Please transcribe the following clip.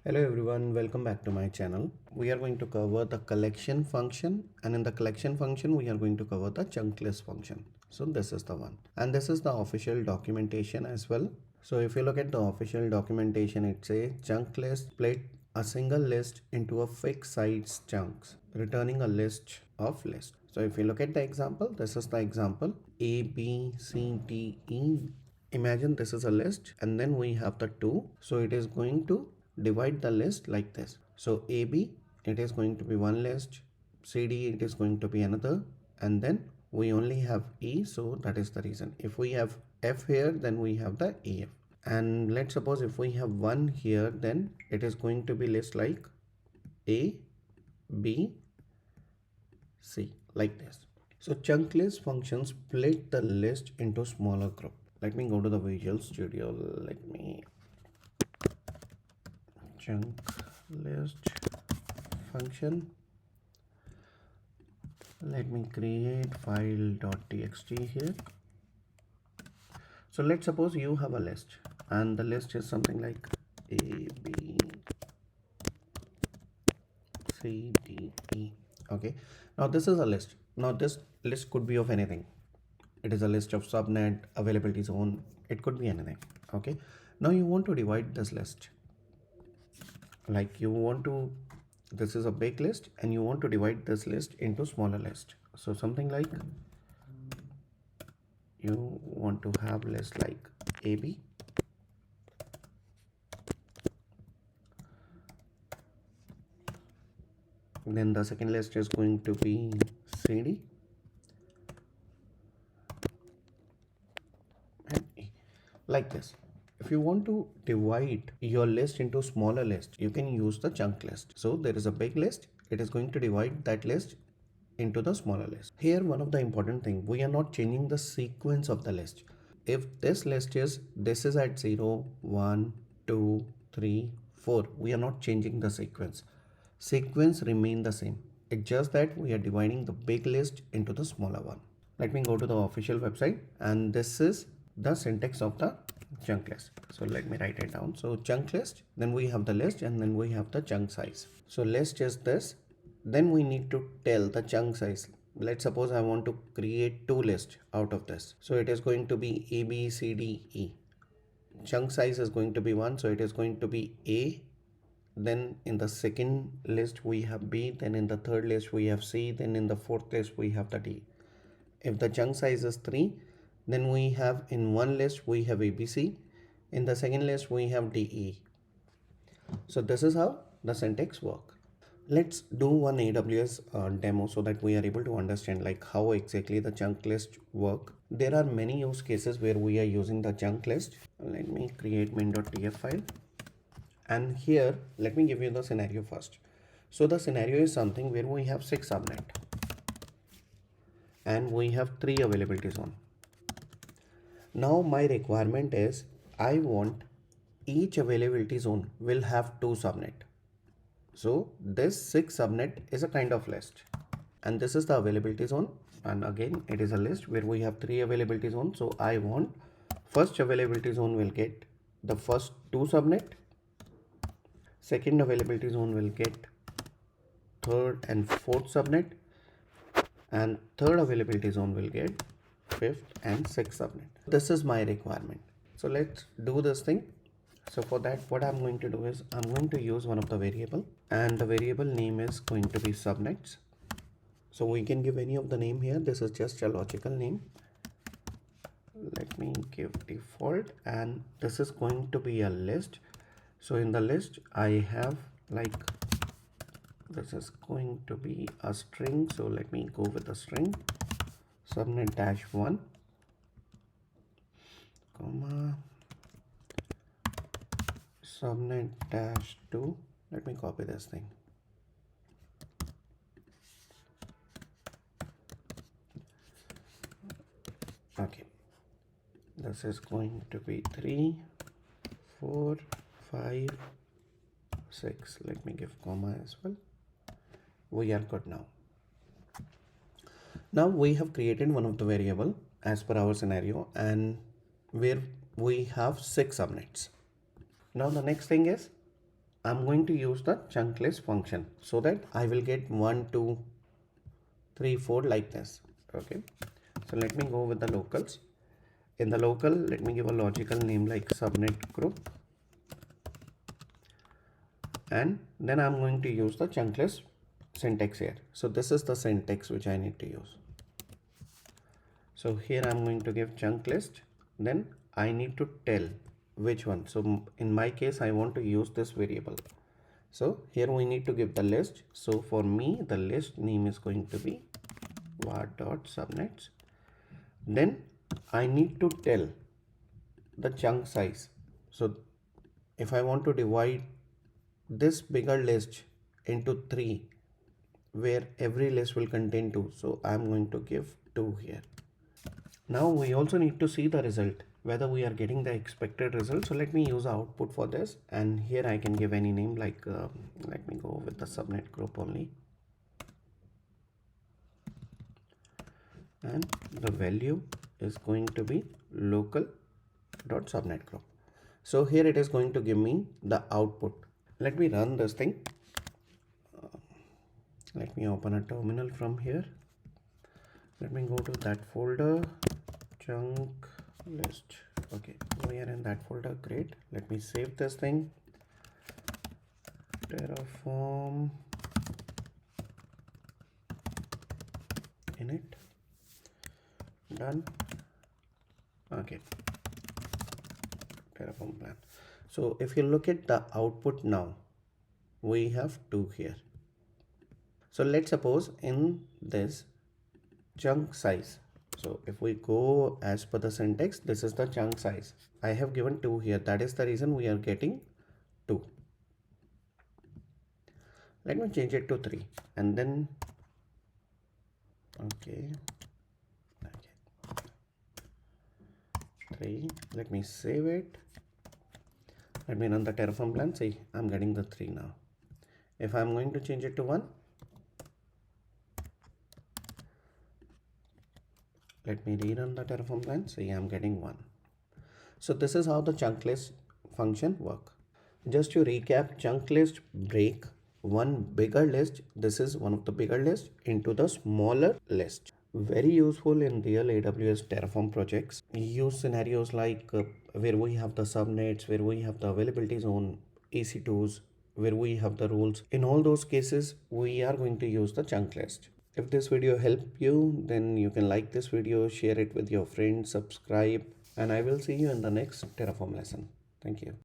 Hello everyone, welcome back to my channel. We are going to cover the collection function, and in the collection function we are going to cover the chunk list function. So this is the one, and this is the official documentation as well. So if you look at the official documentation, it says chunk list split a single list into a fixed size chunks, returning a list of lists. So if you look at the example, this is the example A, B, C, D, E. Imagine this is a list and then we have the two. So it is going to divide the list like this. So AB, it is going to be one list, CD, it is going to be another, and then we only have E, so that is the reason. If we have F here, then we have the EF. And let's suppose if we have 1 here, then it is going to be list like A, B, C, like this. So chunk list function split the list into smaller group. Let me go to the Visual Studio. Let me chunk list function. Let me create file.txt here. So let's suppose you have a list and the list is something like A, B, C, D, E. Okay, now this is a list. Now this list could be of anything. It is a list of subnet, availability zone, it could be anything. Okay, now you want to divide this list. Like this is a big list and you want to divide this list into smaller list. So something like you want to have list like AB, then the second list is going to be CD, and E, like this. If you want to divide your list into smaller list, you can use the chunk list. So there is a big list, it is going to divide that list into the smaller list. Here one of the important thing, we are not changing the sequence of the list. If this list is at 0, 1, 2, 3, 4, we are not changing the sequence remain the same. It's just that we are dividing the big list into the smaller one. Let me go to the official website, and this is the syntax of the chunk list. So let me write it down. So chunk list, then we have the list, and then we have the chunk size. So list is this, then we need to tell the chunk size. Let's suppose I want to create two lists out of this. So it is going to be A, B, C, D, E. Chunk size is going to be 1, so it is going to be A. Then in the second list we have B, then in the third list we have C, then in the fourth list we have the D. If the chunk size is 3, then we have in one list we have ABC, in the second list we have DE. So this is how the syntax work. Let's do one AWS demo so that we are able to understand like how exactly the chunk list work. There are many use cases where we are using the chunk list. Let me create main.tf file. And here, let me give you the scenario first. So the scenario is something where we have 6 subnet and we have 3 availability zone. Now my requirement is I want each availability zone will have 2 subnet. So this 6 subnet is a kind of list, and this is the availability zone, and again it is a list where we have 3 availability zones. So I want first availability zone will get the first 2 subnet, second availability zone will get third and fourth subnet, and third availability zone will get fifth and sixth subnet. This is my requirement. So let's do this thing. So for that, what I'm going to do is I'm going to use one of the variable, and the variable name is going to be subnets. So we can give any of the name here. This is just a logical name. Let me give default, and this is going to be a list. So in the list I have like, this is going to be a string. So let me go with the string subnet -1 comma subnet -2. Let me copy this thing. Okay, this is going to be 3, 4, 5, 6. Let me give comma as well. We are good now. Now we have created one of the variable as per our scenario, and where we have 6 subnets. Now the next thing is I'm going to use the chunk list function so that I will get 1, 2, 3, 4 like this. Okay. So let me go with the locals. In the local, let me give a logical name like subnet group. And then I'm going to use the chunk list syntax here. So this is the syntax which I need to use. So here I'm going to give chunk list. Then I need to tell which one. So in my case, I want to use this variable. So here we need to give the list. So for me, the list name is going to be var.subnets. Then I need to tell the chunk size. So if I want to divide this bigger list into 3, where every list will contain 2, so I'm going to give 2 here. Now we also need to see the result, whether we are getting the expected result. So let me use output for this, and here I can give any name like let me go with the subnet group only, and the value is going to be local.subnet group. So here it is going to give me the output. Let me run this thing. Let me open a terminal from here. Let me go to that folder, chunk list. Okay, we are in that folder. Great. Let me save this thing. Terraform init. Done. Okay. Terraform plan. So if you look at the output now, we have 2 here. So let's suppose in this chunk size. So if we go as per the syntax, this is the chunk size. I have given 2 here. That is the reason we are getting 2. Let me change it to 3 and then okay. 3. Let me save it. Let me run the Terraform plan. See, I'm getting the 3 now. If I'm going to change it to 1, let me rerun the Terraform plan. See, I'm getting 1. So this is how the chunk list function work. Just to recap, chunk list break one bigger list. This is one of the bigger lists into the smaller list. Very useful in real AWS Terraform projects. Use scenarios like where we have the subnets, where we have the availability zone, EC2s, where we have the rules. In all those cases, we are going to use the chunk list. If this video helped you, then you can like this video, share it with your friends, subscribe, and I will see you in the next Terraform lesson. Thank you.